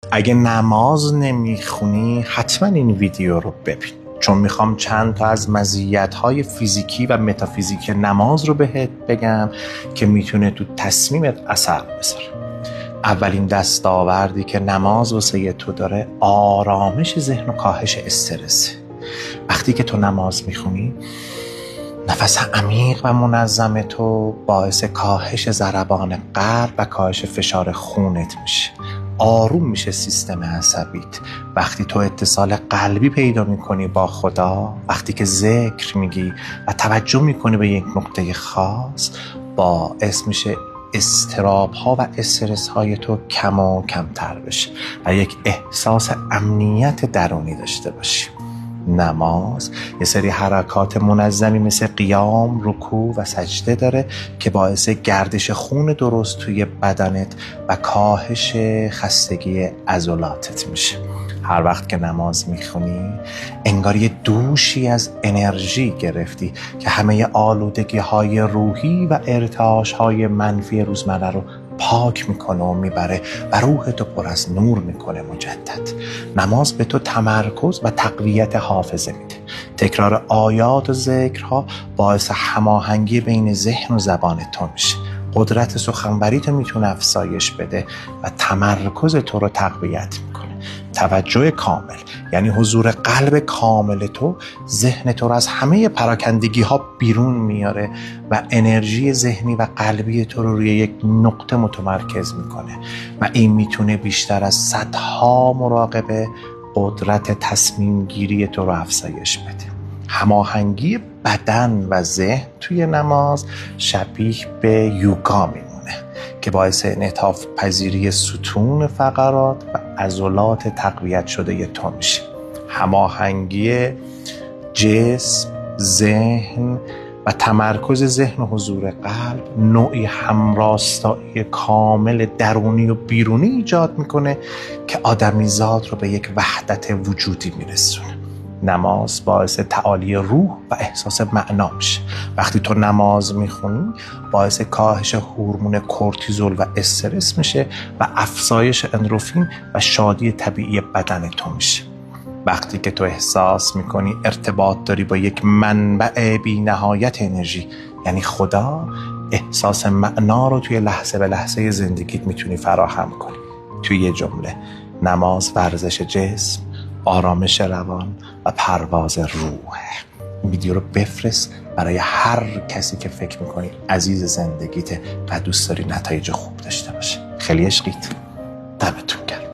اگه نماز نمیخونی حتما این ویدیو رو ببین، چون میخوام چند تا از مزیت‌های فیزیکی و متافیزیک نماز رو بهت بگم که میتونه تو تصمیمت اثر بذاره. اولین دستاوردی که نماز واسه تو داره آرامش ذهن و کاهش استرسه. وقتی که تو نماز میخونی نفس عمیق و منظم تو باعث کاهش ضربان قلب و کاهش فشار خونت میشه. آروم میشه سیستم عصبیت. وقتی تو اتصال قلبی پیدا میکنی با خدا، وقتی که ذکر میگی و توجه میکنی به یک نقطه خاص، باعث میشه اضطراب ها و استرس های تو کم و کمتر بشه و یک احساس امنیت درونی داشته باشی. نماز یه سری حرکات منظمی مثل قیام، رکوع و سجده داره که باعث گردش خون درست توی بدنت و کاهش خستگی عضلاتت میشه. هر وقت که نماز میخونی انگار یه دوشی از انرژی گرفتی که همه آلودگی های روحی و ارتعاش های منفی روزمره رو پاک میکنه و میبره و روحتو پر از نور میکنه مجدد. نماز به تو تمرکز و تقویت حافظه میده. تکرار آیات و ذکرها باعث هماهنگی بین ذهن و زبان تو میشه. قدرت سخنوری تو میتونه افزایش بده و تمرکز تو رو تقویت میکنه. توجه کامل یعنی حضور قلب کامل تو ذهن تو رو از همه پراکندگی ها بیرون میاره و انرژی ذهنی و قلبی تو رو روی یک نقطه متمرکز میکنه و این میتونه بیشتر از صدها مراقبه قدرت تصمیم گیری تو رو افزایش بده. هماهنگی بدن و ذهن توی نماز شبیه به یوگا میمونه که باعث انعطاف پذیری ستون فقرات و عضلات تقویت شده تو میشه. هماهنگی جسم، ذهن و تمرکز ذهن و حضور قلب نوعی همراستایی کامل درونی و بیرونی ایجاد میکنه که آدمیزاد رو به یک وحدت وجودی میرسونه. نماز باعث تعالی روح و احساس معنا میشه. وقتی تو نماز میخونی باعث کاهش هورمون کورتیزول و استرس میشه و افزایش اندروفین و شادی طبیعی بدن تو میشه. وقتی که تو احساس میکنی ارتباط داری با یک منبع بی نهایت انرژی یعنی خدا، احساس معنا رو توی لحظه به لحظه زندگیت میتونی فراهم کنی. توی یه جمله، نماز ورزش جسم، آرامش روان و پرواز روحه. ویدیو رو بفرست برای هر کسی که فکر میکنی عزیز زندگیته و دوست داری نتایج خوب داشته باشه. خیلی عشقیت. دمتون